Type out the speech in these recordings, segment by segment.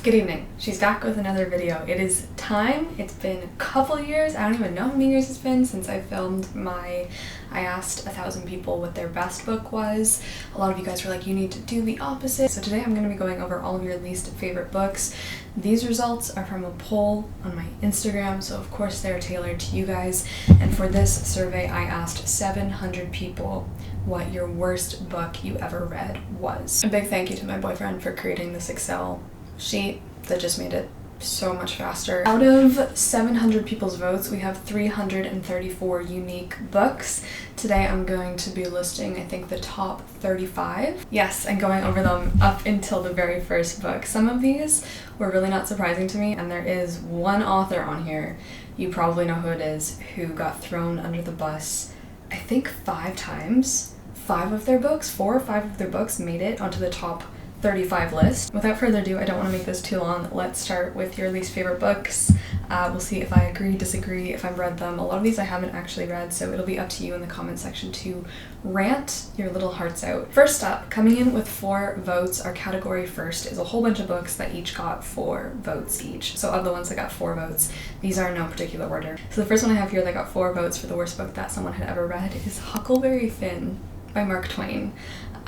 Good evening. She's back with another video. It is time. It's been a couple years. I don't even know how many years it's been since I filmed I asked 1,000 people what their best book was. A lot of you guys were like, you need to do the opposite. So today I'm going to be going over all of your least favorite books. These results are from a poll on my Instagram, so of course they're tailored to you guys. And for this survey, I asked 700 people what your worst book you ever read was. A big thank you to my boyfriend for creating this Excel sheet that just made it so much faster. Out of 700 people's votes, we have 334 unique books. Today I'm going to be listing, I think, the top 35. Yes, and going over them up until the very first book. Some of these were really not surprising to me, and there is one author on here, you probably know who it is, who got thrown under the bus, I think 5 times. 4 or 5 of their books made it onto the top 35 list. Without further ado, I don't want to make this too long. Let's start with your least favorite books. We'll see if I agree, disagree, if I've read them. A lot of these I haven't actually read, so it'll be up to you in the comment section to rant your little hearts out. First up, coming in with 4 votes, our category first is a whole bunch of books that each got 4 votes each. So of the ones that got 4 votes, these are in no particular order. So the first one I have here that got 4 votes for the worst book that someone had ever read is Huckleberry Finn by Mark Twain.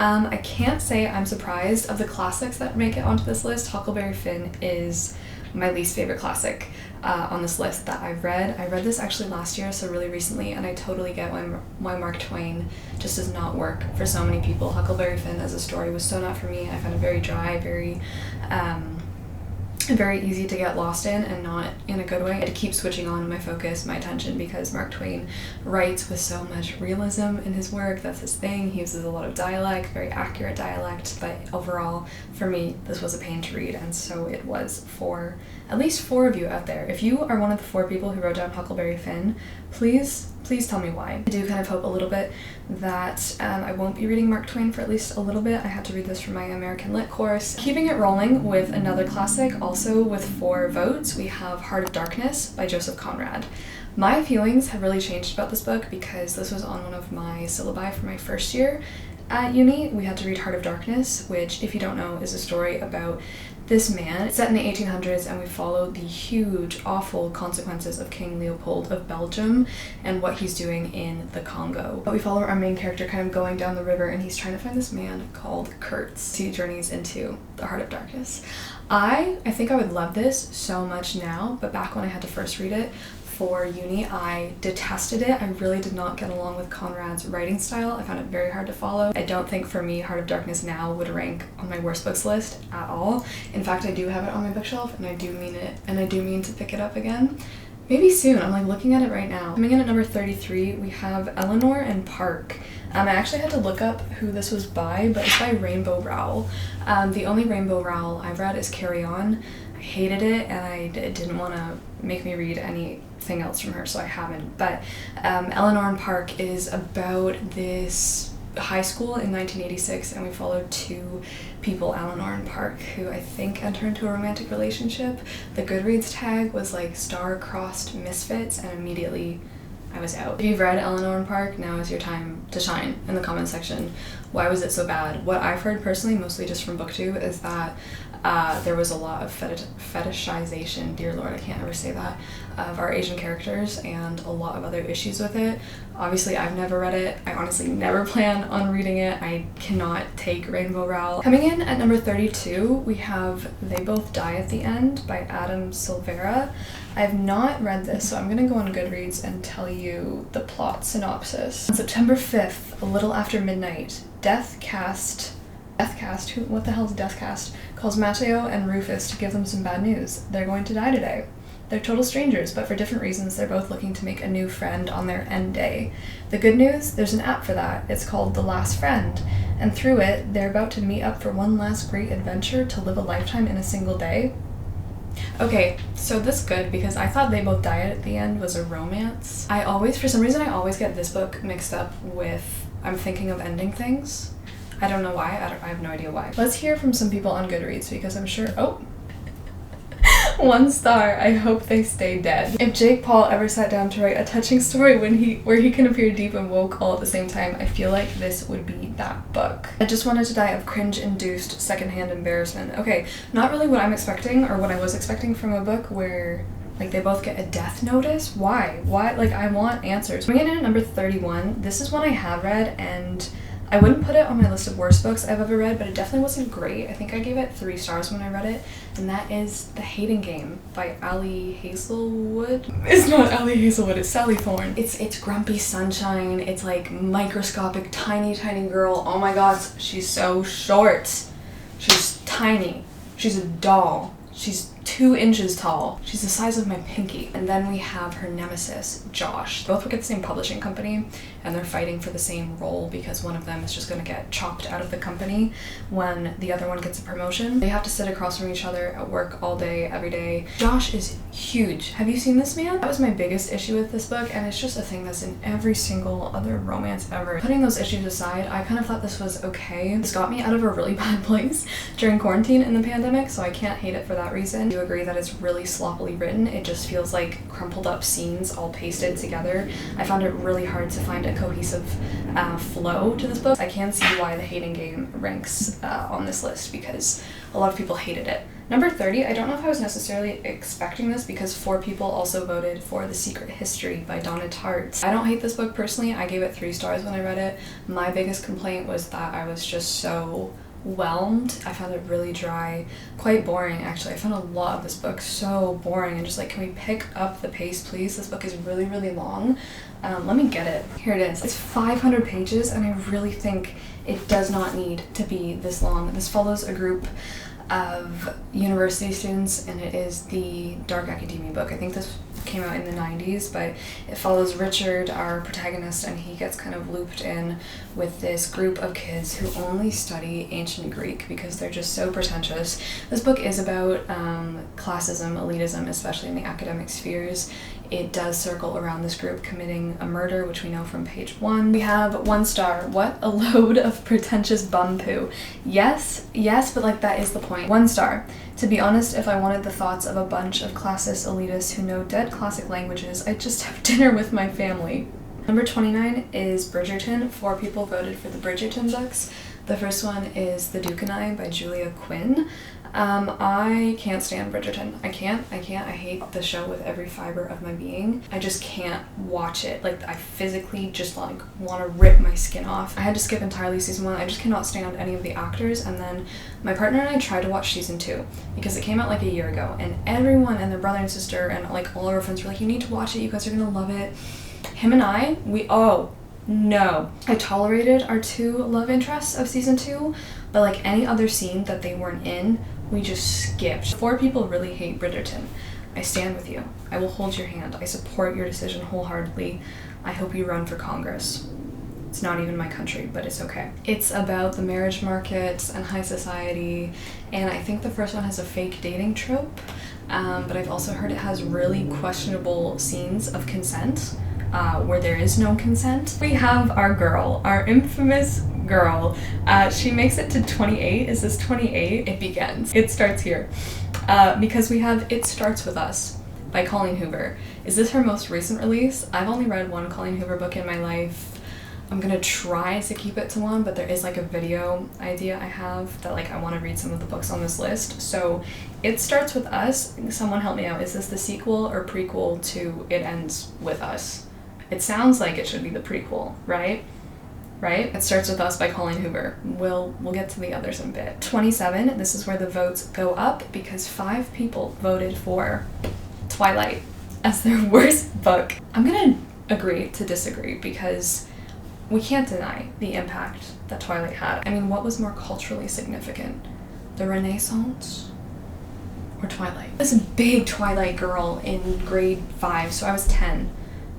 I can't say I'm surprised. Of the classics that make it onto this list, Huckleberry Finn is my least favorite classic on this list that I've read. I read this actually last year, so really recently, and I totally get why Mark Twain just does not work for so many people. Huckleberry Finn as a story was so not for me. I found it very dry, very easy to get lost in, and not in a good way. I had to keep switching on my focus, my attention, because Mark Twain writes with so much realism in his work. That's his thing. He uses a lot of dialect, very accurate dialect, but overall, for me, this was a pain to read, and so it was for at least 4 of you out there. If you are one of the 4 people who wrote down Huckleberry Finn, please tell me why. I do kind of hope a little bit that I won't be reading Mark Twain for at least a little bit. I had to read this for my American Lit course. Keeping it rolling with another classic, also with 4 votes, we have Heart of Darkness by Joseph Conrad. My feelings have really changed about this book because this was on one of my syllabi for my first year at uni. We had to read Heart of Darkness, which, if you don't know, is a story about this man. It's set in the 1800s, and we follow the huge, awful consequences of King Leopold of Belgium and what he's doing in the Congo. But we follow our main character kind of going down the river, and he's trying to find this man called Kurtz. He journeys into the Heart of Darkness. I think I would love this so much now, but back when I had to first read it for uni, I detested it. I really did not get along with Conrad's writing style. I found it very hard to follow. I don't think for me Heart of Darkness now would rank on my worst books list at all. In fact, I do have it on my bookshelf, and I do mean to pick it up again. Maybe soon. I'm like looking at it right now. Coming in at number 33, we have Eleanor and Park. I actually had to look up who this was by, but it's by Rainbow Rowell. The only Rainbow Rowell I've read is Carry On. I hated it, and it didn't want to make me read anything else from her, so I haven't. But Eleanor and Park is about this high school in 1986, and we followed 2 people, Eleanor and Park, who I think enter into a romantic relationship. The Goodreads tag was like star-crossed misfits, and immediately I was out. If you've read Eleanor and Park, now is your time to shine in the comment section. Why was it so bad? What I've heard personally, mostly just from BookTube, is that there was a lot of fetishization, dear lord, I can't ever say that, of our Asian characters, and a lot of other issues with it. Obviously, I've never read it. I honestly never plan on reading it. I cannot take Rainbow Rowell. Coming in at number 32, we have They Both Die at the End by Adam Silvera. I have not read this, so I'm going to go on Goodreads and tell you the plot synopsis. On September 5th, a little after midnight, Deathcast, what the hell is Deathcast, calls Matteo and Rufus to give them some bad news. They're going to die today. They're total strangers, but for different reasons, they're both looking to make a new friend on their end day. The good news? There's an app for that. It's called The Last Friend, and through it, they're about to meet up for one last great adventure to live a lifetime in a single day. Okay, so this good because I thought They Both Die at the End was a romance. For some reason, I always get this book mixed up with I'm Thinking of Ending Things. I don't know why. I have no idea why. Let's hear from some people on Goodreads because I'm sure. Oh, 1 star. I hope they stay dead. If Jake Paul ever sat down to write a touching story where he can appear deep and woke all at the same time, I feel like this would be that book. I just wanted to die of cringe-induced secondhand embarrassment. Okay, not really what I'm expecting or what I was expecting from a book where like they both get a death notice. Why? Like, I want answers. Bringing in at number 31, this is one I have read, and I wouldn't put it on my list of worst books I've ever read, but it definitely wasn't great. I think I gave it 3 stars when I read it, and that is The Hating Game by Ali Hazelwood. It's not Ali Hazelwood, it's Sally Thorne. It's grumpy sunshine, it's like microscopic, tiny girl. Oh my gosh, she's so short. She's tiny. She's a doll. She's 2 inches tall. She's the size of my pinky. And then we have her nemesis, Josh. Both work at the same publishing company, and they're fighting for the same role because one of them is just going to get chopped out of the company when the other one gets a promotion. They have to sit across from each other at work all day, every day. Josh is huge. Have you seen this man? That was my biggest issue with this book, and it's just a thing that's in every single other romance ever. Putting those issues aside, I kind of thought this was okay. This got me out of a really bad place during quarantine in the pandemic, so I can't hate it for that reason. I do agree that it's really sloppily written. It just feels like crumpled up scenes all pasted together. I found it really hard to find a cohesive flow to this book. I can see why The Hating Game ranks on this list because a lot of people hated it. Number 30, I don't know if I was necessarily expecting this because 4 people also voted for The Secret History by Donna Tartt. I don't hate this book personally. I gave it 3 stars when I read it. My biggest complaint was that I was just so whelmed. I found it really dry, quite boring actually. I found a lot of this book so boring and just like, can we pick up the pace please? This book is really long. Let me get it. Here it is. It's 500 pages and I really think it does not need to be this long. This follows a group of university students and it is the dark academia book. I think this came out in the 90s, but it follows Richard, our protagonist, and he gets kind of looped in with this group of kids who only study ancient Greek because they're just so pretentious. This book is about classism, elitism, especially in the academic spheres. It does circle around this group committing a murder, which we know from page 1. We have 1 star. What a load of pretentious bum poo. Yes, but like that is the point. 1 star. To be honest, if I wanted the thoughts of a bunch of classist elitists who know dead classic languages, I'd just have dinner with my family. Number 29 is Bridgerton. 4 people voted for the Bridgerton books. The first one is The Duke and I by Julia Quinn. I can't stand Bridgerton. I can't. I hate the show with every fiber of my being. I just can't watch it. Like, I physically just like want to rip my skin off. I had to skip entirely season 1. I just cannot stand any of the actors. And then my partner and I tried to watch season 2 because it came out like a year ago, and everyone and their brother and sister and like all our friends were like, you need to watch it, you guys are gonna love it. Him and I, no. I tolerated our 2 love interests of season 2, but like any other scene that they weren't in, we just skipped. 4 people really hate Bridgerton. I stand with you. I will hold your hand. I support your decision wholeheartedly. I hope you run for Congress. It's not even my country, but it's okay. It's about the marriage market and high society, and I think the first one has a fake dating trope, but I've also heard it has really questionable scenes of consent. Where there is no consent. We have our girl, our infamous girl. She makes it to 28. Is this 28? It begins. It starts here. Because we have It Starts With Us by Colleen Hoover. Is this her most recent release? I've only read 1 Colleen Hoover book in my life. I'm gonna try to keep it to 1, but there is like a video idea I have that like I want to read some of the books on this list. So It Starts With Us. Someone help me out. Is this the sequel or prequel to It Ends With Us? It sounds like it should be the prequel, right? It Starts With Us by Colleen Hoover. We'll get to the others in a bit. 27, this is where the votes go up because 5 people voted for Twilight as their worst book. I'm gonna agree to disagree because we can't deny the impact that Twilight had. I mean, what was more culturally significant? The Renaissance or Twilight? I was a big Twilight girl in grade 5, so I was 10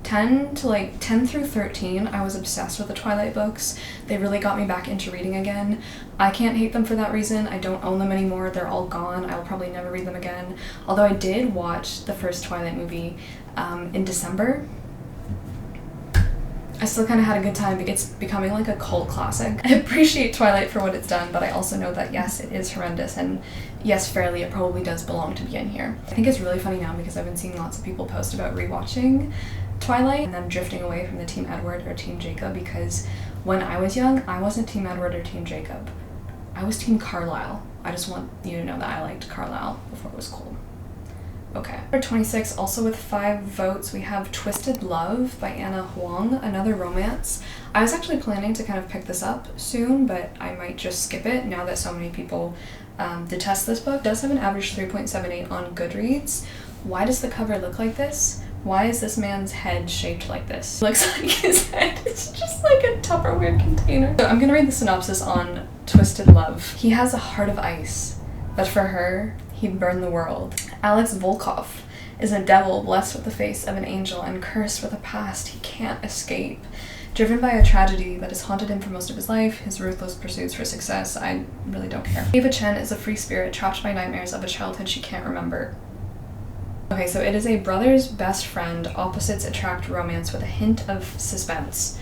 through 13, I was obsessed with the Twilight books. They really got me back into reading again. I can't hate them for that reason. I don't own them anymore. They're all gone. I will probably never read them again. Although I did watch the first Twilight movie in December. I still kind of had a good time. It's becoming like a cult classic. I appreciate Twilight for what it's done, but I also know that yes, it is horrendous, and yes, fairly, it probably does belong to be in here. I think it's really funny now because I've been seeing lots of people post about rewatching Twilight and them drifting away from the Team Edward or Team Jacob, because when I was young, I wasn't Team Edward or Team Jacob. I was Team Carlisle. I just want you to know that I liked Carlisle before it was cool. Okay. Number 26, also with 5 votes, we have Twisted Love by Anna Huang, another romance. I was actually planning to kind of pick this up soon, but I might just skip it now that so many people detest this book. It does have an average 3.78 on Goodreads. Why does the cover look like this? Why is this man's head shaped like this? It looks like his head is just like a Tupperware container. So I'm gonna read the synopsis on Twisted Love. He has a heart of ice, but for her, he'd burn the world. Alex Volkov is a devil blessed with the face of an angel and cursed with a past he can't escape. Driven by a tragedy that has haunted him for most of his life, his ruthless pursuits for success, I really don't care. Ava Chen is a free spirit trapped by nightmares of a childhood she can't remember. Okay, so it is a brother's best friend, opposites attract romance with a hint of suspense.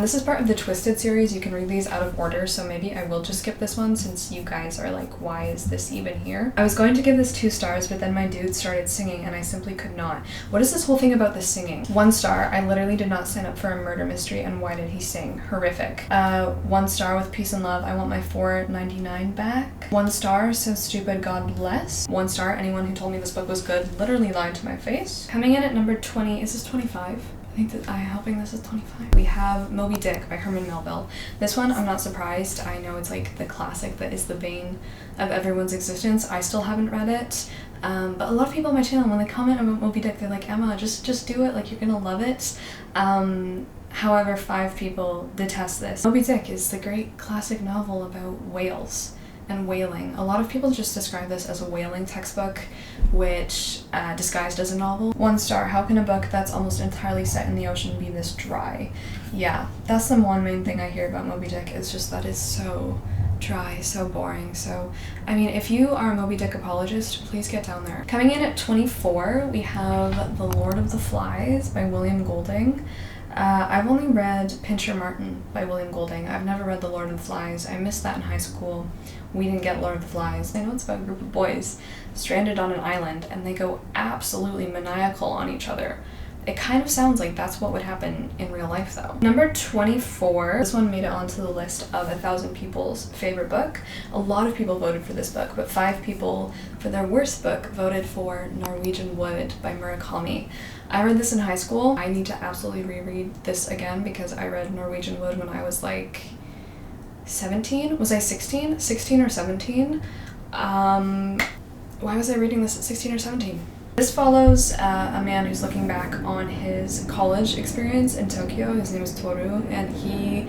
This is part of the Twisted series. You can read these out of order, so maybe I will just skip this one since you guys are like, why is this even here? I was going to give this 2 stars, but then my dude started singing and I simply could not. What is this whole thing about the singing? 1 star, I literally did not sign up for a murder mystery, and why did he sing? Horrific. 1 star with peace and love, I want my $4.99 back. 1 star, so stupid, God bless. 1 star, anyone who told me this book was good literally lied to my face. Coming in at number 20, is this 25? I think that I'm hoping this is 25. We have Moby Dick by Herman Melville. This one, I'm not surprised. I know it's like the classic that is the bane of everyone's existence. I still haven't read it. But a lot of people on my channel, when they comment about Moby Dick, they're like, Emma, just do it, like you're gonna love it. However, 5 people detest this. Moby Dick is the great classic novel about whales and whaling. A lot of people just describe this as a whaling textbook, which disguised as a novel. 1 star, how can a book that's almost entirely set in the ocean be this dry? Yeah, that's the one main thing I hear about Moby Dick, is just that it's so dry, so boring. So, I mean, if you are a Moby Dick apologist, please get down there. Coming in at 24, we have The Lord of the Flies by William Golding. I've only read Pincher Martin by William Golding. I've never read The Lord of the Flies. I missed that in high school. We didn't get Lord of the Flies. I know it's about a group of boys stranded on an island and they go absolutely maniacal on each other. It kind of sounds like that's what would happen in real life though. Number 24, this one made it onto the list of 1,000 people's favorite book. A lot of people voted for this book, but 5 people for their worst book voted for Norwegian Wood by Murakami. I read this in high school. I need to absolutely reread this again because I read Norwegian Wood when I was like 17? Was I 16? 16 or 17? Why was I reading this at 16 or 17? This follows a man who's looking back on his college experience in Tokyo. His name is Toru, and he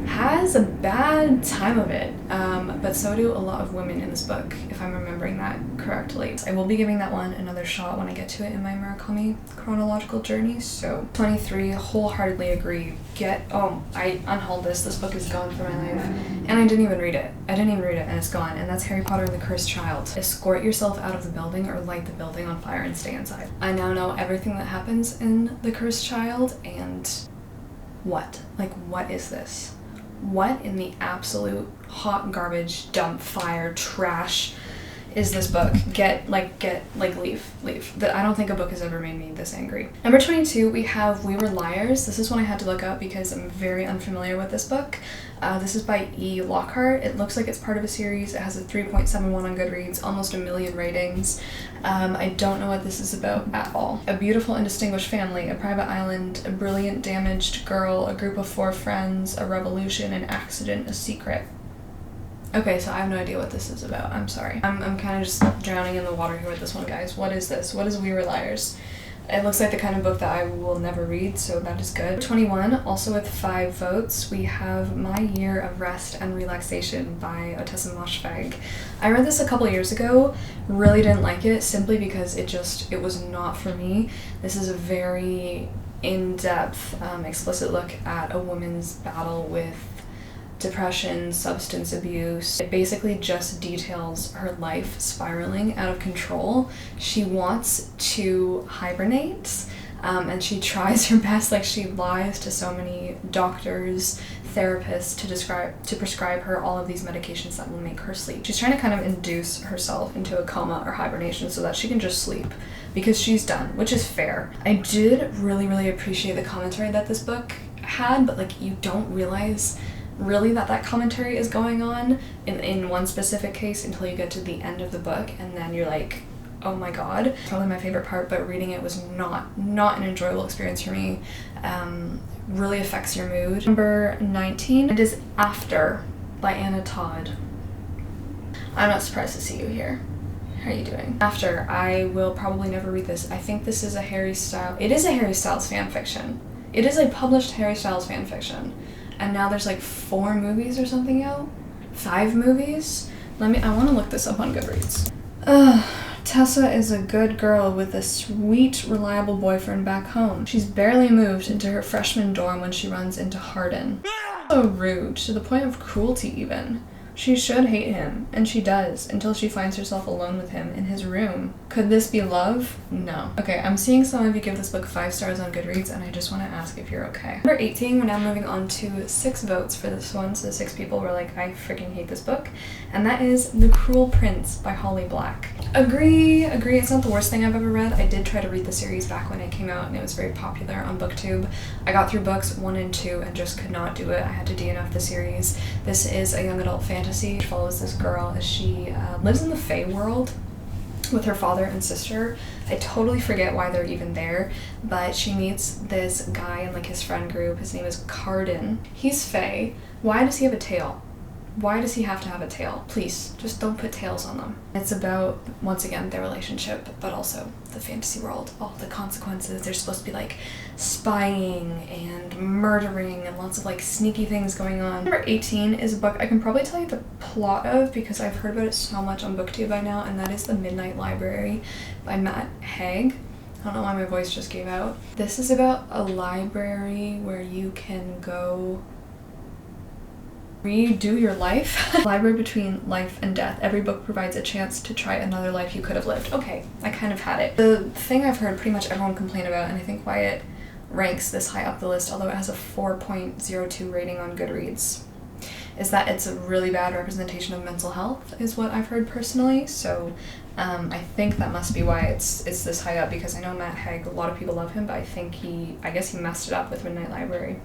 has a bad time of it, but so do a lot of women in this book, if I'm remembering that correctly. I will be giving that one another shot when I get to it in my Murakami chronological journey. So 23, wholeheartedly agree. I unhauled this book is gone from my life, and I didn't even read it, and it's gone, and that's Harry Potter and the Cursed Child. Escort yourself out of the building or light the building on fire and stay inside. I now know everything that happens in The Cursed Child, and what is this? What in the absolute hot garbage, dump, fire, trash is this book? Leave. I don't think a book has ever made me this angry. Number 22, we have We Were Liars. This is one I had to look up because I'm very unfamiliar with this book. This is by E. Lockhart. It looks like it's part of a series. It has a 3.71 on Goodreads, almost 1 million ratings. I don't know what this is about at all. A beautiful and distinguished family, a private island, a brilliant damaged girl, a group of 4 friends, a revolution, an accident, a secret. Okay, so I have no idea what this is about. I'm sorry. I'm kind of just drowning in the water here with this one, guys. What is this? What is We Were Liars? It looks like the kind of book that I will never read, so that is good. 21, also with 5 votes, we have My Year of Rest and Relaxation by Ottessa Moshfegh. I read this a couple years ago, really didn't like it, simply because it was not for me. This is a very in-depth, explicit look at a woman's battle with depression, substance abuse. It basically just details her life spiraling out of control. She wants to hibernate, and she tries her best. Like, she lies to so many doctors, therapists to prescribe her all of these medications that will make her sleep. She's trying to kind of induce herself into a coma or hibernation so that she can just sleep because she's done, which is fair. I did really appreciate the commentary that this book had, but like, you don't realize really that commentary is going on in one specific case until you get to the end of the book, and then you're like, oh my god. Probably my favorite part, but reading it was not an enjoyable experience for me. Really affects your mood. Number 19, it is After by Anna Todd. I'm not surprised to see you here. How are you doing? After, I will probably never read this. I think this is a Harry Styles. It is a Harry Styles fanfiction. It is a published Harry Styles fanfiction. And now there's like 4 movies or something out? 5 movies? I want to look this up on Goodreads. Tessa is a good girl with a sweet, reliable boyfriend back home. She's barely moved into her freshman dorm when she runs into Hardin. So rude, to the point of cruelty even. She should hate him, and she does, until she finds herself alone with him in his room. Could this be love? No. Okay, I'm seeing some of you give this book 5 stars on Goodreads, and I just want to ask if you're okay. Number 18, we're now moving on to 6 votes for this one, so 6 people were like, I freaking hate this book, and that is The Cruel Prince by Holly Black. Agree, it's not the worst thing I've ever read. I did try to read the series back when it came out, and it was very popular on BookTube. I got through books 1 and 2 and just could not do it. I had to DNF the series. This is a young adult fantasy. It follows this girl as she lives in the Fae world with her father and sister. I totally forget why they're even there, but she meets this guy in like his friend group. His name is Cardin. He's Fae. Why does he have a tail? Why does he have to have a tail? Please, just don't put tails on them. It's about, once again, their relationship, but also the fantasy world, all the consequences. There's supposed to be like spying and murdering and lots of like sneaky things going on. Number 18 is a book I can probably tell you the plot of because I've heard about it so much on BookTube by now, and that is The Midnight Library by Matt Haig. I don't know why my voice just gave out. This is about a library where you can go redo your life. Library between life and death. Every book provides a chance to try another life you could have lived. Okay, I kind of had it. The thing I've heard pretty much everyone complain about, and I think why it ranks this high up the list, although it has a 4.02 rating on Goodreads, is that it's a really bad representation of mental health, is what I've heard personally. So I think that must be why it's this high up, because I know Matt Haig, a lot of people love him, but I guess he messed it up with Midnight Library.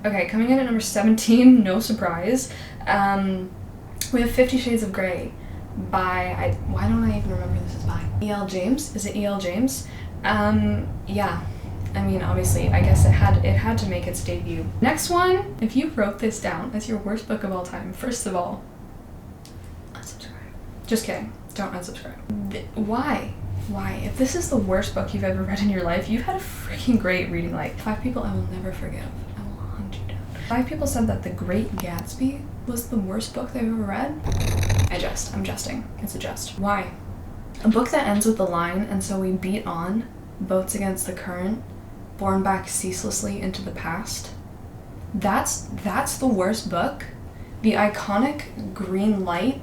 Okay, coming in at number 17, no surprise, we have 50 Shades of Grey by, why don't I even remember this is by? E.L. James? Is it E.L. James? Yeah. I mean, obviously, I guess it had to make its debut. Next one, if you wrote this down as your worst book of all time, first of all, unsubscribe. Just kidding. Don't unsubscribe. Why? Why? If this is the worst book you've ever read in your life, you've had a freaking great reading life. 5 people I will never forgive. I will hunt you down. 5 people said that The Great Gatsby was the worst book they've ever read. I'm jesting. It's a jest. Why? A book that ends with the line, and so we beat on, boats against the current, borne back ceaselessly into the past. That's the worst book? The iconic green light?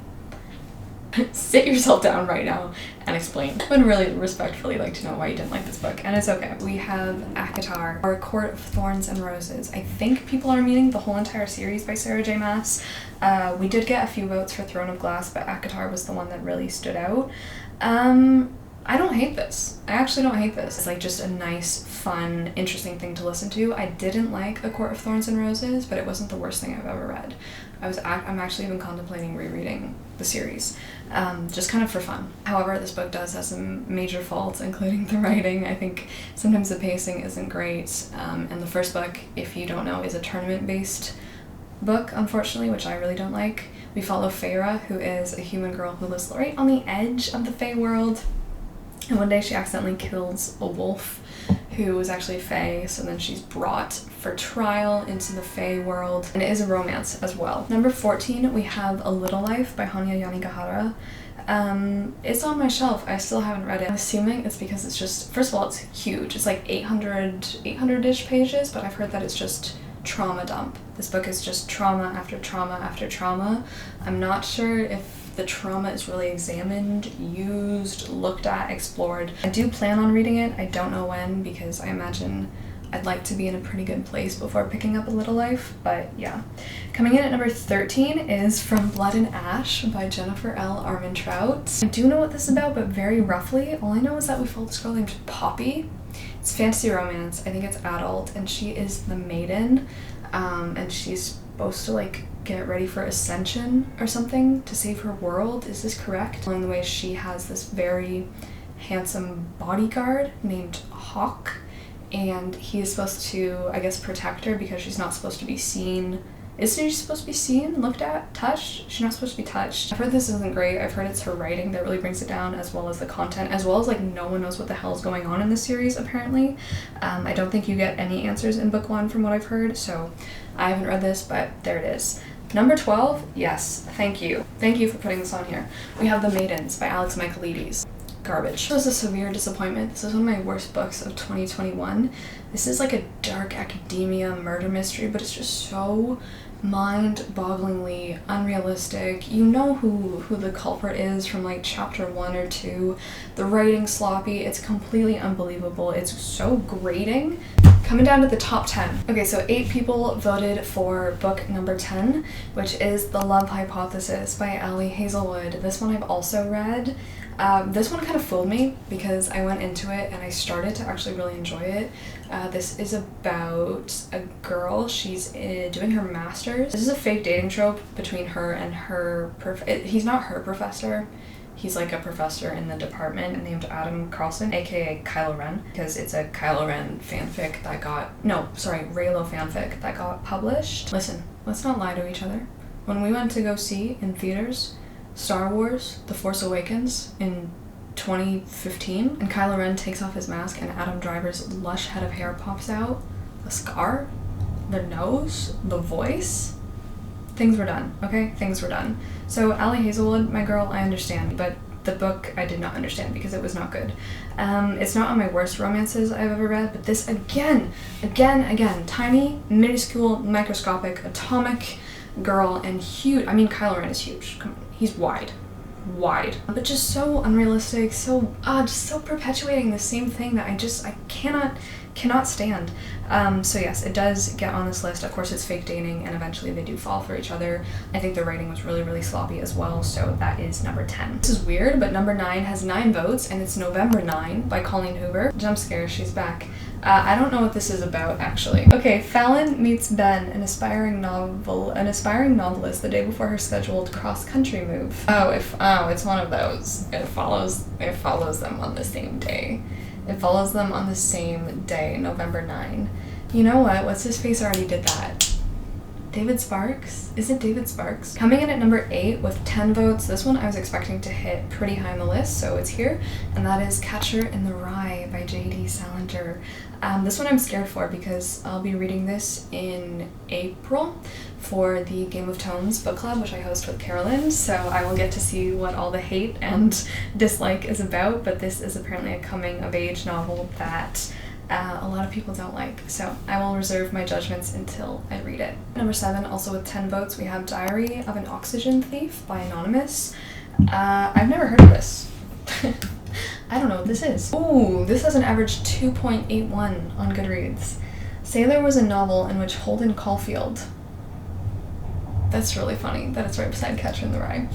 Sit yourself down right now and explain. I would really respectfully like to know why you didn't like this book, and it's okay. We have ACOTAR, or A Court of Thorns and Roses. I think people are meaning the whole entire series by Sarah J. Maas. We did get a few votes for Throne of Glass, but ACOTAR was the one that really stood out. I don't hate this. I actually don't hate this. It's like just a nice, fun, interesting thing to listen to. I didn't like A Court of Thorns and Roses, but it wasn't the worst thing I've ever read. I'm actually even contemplating rereading the series, just kind of for fun. However, this book does have some major faults, including the writing. I think sometimes the pacing isn't great, and the first book, if you don't know, is a tournament-based book, unfortunately, which I really don't like. We follow Feyre, who is a human girl who lives right on the edge of the Fae world. And one day she accidentally kills a wolf who was actually Fae, so then she's brought for trial into the Fae world. And it is a romance as well. Number 14, we have A Little Life by Hanya Yanagihara. It's on my shelf. I still haven't read it. I'm assuming it's because it's just, first of all, it's huge. It's like 800-ish pages, but I've heard that it's just trauma dump. This book is just trauma after trauma after trauma. I'm not sure if the trauma is really examined, used, looked at, explored. I do plan on reading it. I don't know when, because I imagine I'd like to be in a pretty good place before picking up A Little Life, but yeah. Coming in at number 13 is From Blood and Ash by Jennifer L. Armentrout. I do know what this is about, but very roughly. All I know is that we follow this girl named Poppy. It's fantasy romance. I think it's adult, and she is the maiden, and she's supposed to like get ready for ascension or something to save her world. Is this correct? Along the way, she has this very handsome bodyguard named Hawk, and he is supposed to, I guess, protect her because she's not supposed to be seen. Is she supposed to be seen, looked at, touched? She's not supposed to be touched. I've heard this isn't great. I've heard it's her writing that really brings it down, as well as the content, as well as like no one knows what the hell is going on in this series, apparently. I don't think you get any answers in book 1 from what I've heard, so I haven't read this, but there it is. Number 12, yes, thank you. Thank you for putting this on here. We have The Maidens by Alex Michaelides. Garbage. This was a severe disappointment. This is one of my worst books of 2021. This is like a dark academia murder mystery, but it's just so mind-bogglingly unrealistic. You know who the culprit is from like chapter 1 or 2. The writing's sloppy. It's completely unbelievable. It's so grating. Coming down to the top 10. Okay, so 8 people voted for book number 10, which is The Love Hypothesis by Ali Hazelwood. This one I've also read. This one kind of fooled me because I went into it and I started to actually really enjoy it. This is about a girl. She's doing her master's. This is a fake dating trope between her and her he's not her professor. He's like a professor in the department named Adam Carlson, aka Kylo Ren, because it's a Kylo Ren fanfic that Reylo fanfic that got published. Listen, let's not lie to each other. When we went to go see in theaters Star Wars The Force Awakens in 2015, and Kylo Ren takes off his mask and Adam Driver's lush head of hair pops out, the scar, the nose, the voice, things were done, okay? Things were done. So Ali Hazelwood, my girl, I understand, but the book I did not understand because it was not good. It's not on my worst romances I've ever read, but this again, tiny, minuscule, microscopic, atomic girl and huge. I mean, Kylo Ren is huge. Come on. He's wide, but just so unrealistic, so just so perpetuating the same thing that I cannot stand. So yes, it does get on this list. Of course, it's fake dating, and eventually they do fall for each other. I think the writing was really, really sloppy as well, so that is number 10. This is weird, but number 9 has 9 votes, and it's November 9 by Colleen Hoover. Jump scare, she's back. I don't know what this is about, actually. Okay, Fallon meets Ben, an aspiring novelist, the day before her scheduled cross-country move. It's one of those. It follows them on the same day. It follows them on the same day, November 9. You know what? What's his face already did that? David Sparks? Is it David Sparks? Coming in at number 8 with 10 votes. This one I was expecting to hit pretty high on the list, so it's here. And that is Catcher in the Rye by J.D. Salinger. This one I'm scared for because I'll be reading this in April for the Game of Tones book club, which I host with Carolyn, so I will get to see what all the hate and dislike is about, but this is apparently a coming-of-age novel that a lot of people don't like, so I will reserve my judgments until I read it. Number 7, also with 10 votes, we have Diary of an Oxygen Thief by Anonymous. I've never heard of this. I don't know what this is. Ooh, this has an average 2.81 on Goodreads. Say there was a novel in which Holden Caulfield, that's really funny that it's right beside Catcher in the Rye,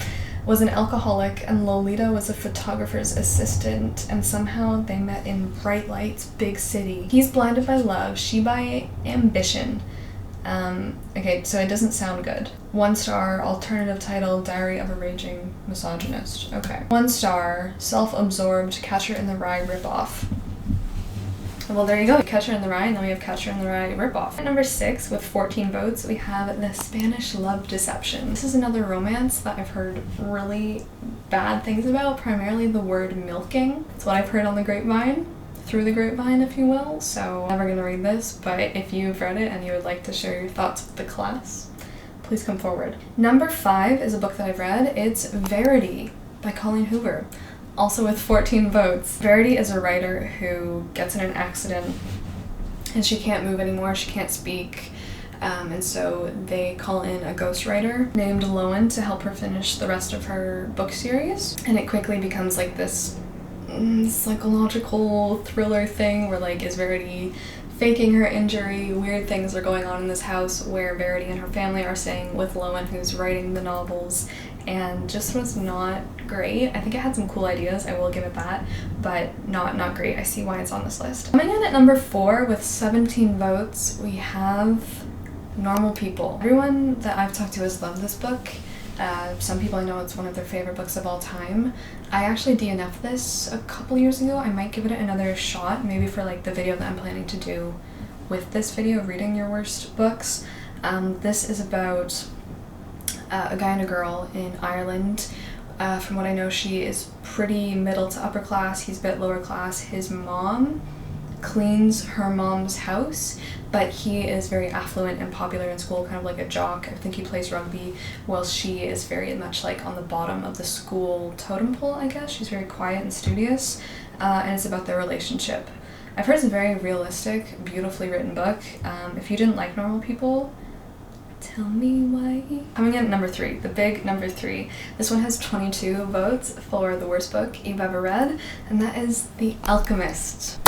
was an alcoholic and Lolita was a photographer's assistant, and somehow they met in Bright Light's big city. He's blinded by love, she by ambition. Okay, so it doesn't sound good. 1 star, alternative title, Diary of a Raging Misogynist. Okay. 1 star, self-absorbed Catcher in the Rye ripoff. Well, there you go. Catcher in the Rye, and then we have Catcher in the Rye ripoff. At number 6, with 14 votes, we have The Spanish Love Deception. This is another romance that I've heard really bad things about, primarily the word milking. It's what I've heard on the grapevine. Through the grapevine, if you will, so I'm never gonna read this, but if you've read it and you would like to share your thoughts with the class, please come forward. Number 5 is a book that I've read. It's Verity by Colleen Hoover, also with 14 votes. Verity is a writer who gets in an accident and she can't move anymore, she can't speak. And so they call in a ghostwriter named Lowen to help her finish the rest of her book series. And it quickly becomes like this psychological thriller thing where like, is Verity faking her injury? Weird things are going on in this house where Verity and her family are staying with Lowen, who's writing the novels, and just was not great. I think it had some cool ideas, I will give it that, but not great. I see why it's on this list. Coming in at number 4 with 17 votes, we have Normal People. Everyone that I've talked to has loved this book. Some people I know it's one of their favorite books of all time. I actually DNF'd this a couple years ago. I might give it another shot, maybe for like the video that I'm planning to do with this video, reading your worst books. This is about a guy and a girl in Ireland. From what I know, she is pretty middle to upper class. He's a bit lower class. His mom cleans her mom's house, but he is very affluent and popular in school, kind of like a jock. I think he plays rugby, while she is very much like on the bottom of the school totem pole, I guess. She's very quiet and studious, and it's about their relationship. I've heard it's a very realistic, beautifully written book. If you didn't like Normal People, tell me why. Coming in at number 3, the big number 3. This one has 22 votes for the worst book you've ever read, and that is The Alchemist.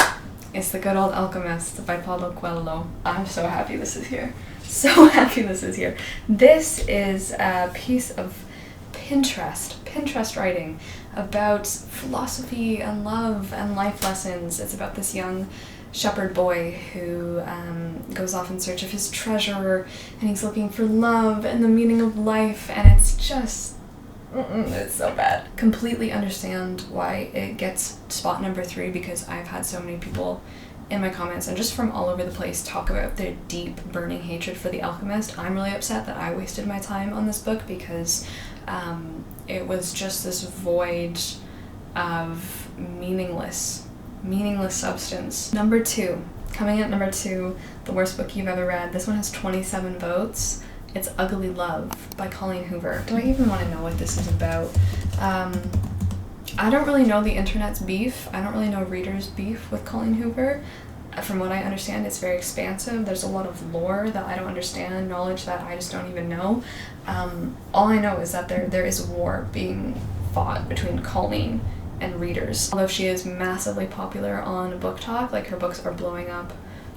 It's The Good Old Alchemist by Paulo Coelho. I'm so happy this is here. So happy this is here. This is a piece of Pinterest writing about philosophy and love and life lessons. It's about this young shepherd boy who goes off in search of his treasure, and he's looking for love and the meaning of life, and it's just it's so bad. Completely understand why it gets spot number 3, because I've had so many people in my comments and just from all over the place talk about their deep burning hatred for The Alchemist. I'm really upset that I wasted my time on this book, because it was just this void of meaningless substance. Number 2, coming in at number 2, the worst book you've ever read. This one has 27 votes. It's Ugly Love by Colleen Hoover. Do I even want to know what this is about? I don't really know the internet's beef. I don't really know readers' beef with Colleen Hoover. From what I understand, it's very expansive. There's a lot of lore that I don't understand, knowledge that I just don't even know. All I know is that there is a war being fought between Colleen and readers. Although she is massively popular on Book Talk, like her books are blowing up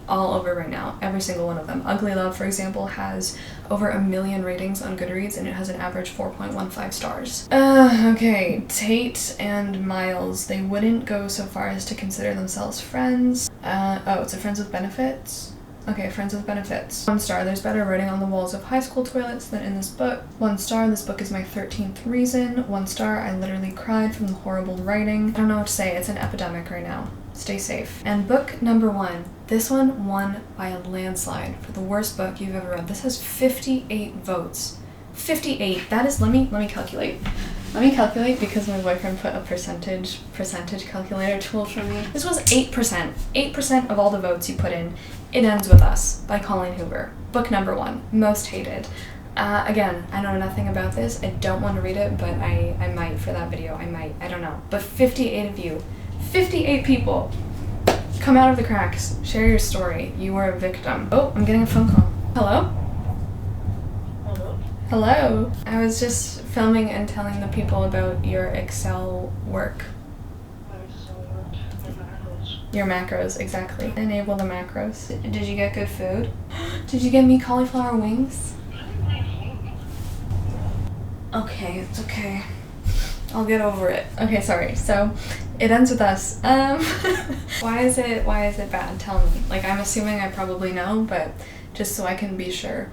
all over right now, every single one of them. Ugly Love, for example, has over 1 million ratings on Goodreads, and it has an average 4.15 stars. Okay, Tate and Miles, they wouldn't go so far as to consider themselves friends. Oh, it's a friends with benefits? Okay, friends with benefits. 1 star, there's better writing on the walls of high school toilets than in this book. 1 star, this book is my 13th reason. 1 star, I literally cried from the horrible writing. I don't know what to say, it's an epidemic right now. Stay safe. And book number 1. This one won by a landslide for the worst book you've ever read. This has 58 votes. 58. That is, let me calculate. Let me calculate, because my boyfriend put a percentage calculator tool for me. This was 8%. 8% of all the votes you put in. It Ends With Us by Colleen Hoover. Book number 1. Most hated. Again, I know nothing about this. I don't want to read it, but I might for that video. I don't know. But 58 of you. 58 people. Come out of the cracks. Share your story. You were a victim. Oh, I'm getting a phone call. Hello? Hello? Hello. I was just filming and telling the people about your Excel work. Your macros, exactly. Enable the macros. Did you get good food? Did you get me cauliflower wings? Okay, it's okay. I'll get over it. Okay, sorry. So, It Ends With Us. Why is it bad? Tell me. Like, I'm assuming I probably know, but just so I can be sure.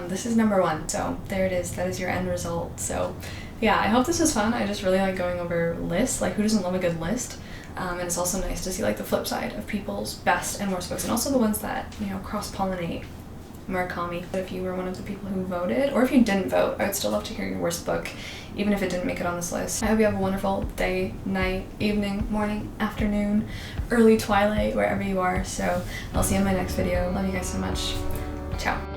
This is number 1, so there it is. That is your end result. So, yeah, I hope this was fun. I just really like going over lists. Like, who doesn't love a good list? And it's also nice to see, like, the flip side of people's best and worst books, and also the ones that, you know, cross-pollinate. Murakami. If you were one of the people who voted, or if you didn't vote, I would still love to hear your worst book, even if it didn't make it on this list. I hope you have a wonderful day, night, evening, morning, afternoon, early twilight, wherever you are. So I'll see you in my next video. Love you guys so much. Ciao.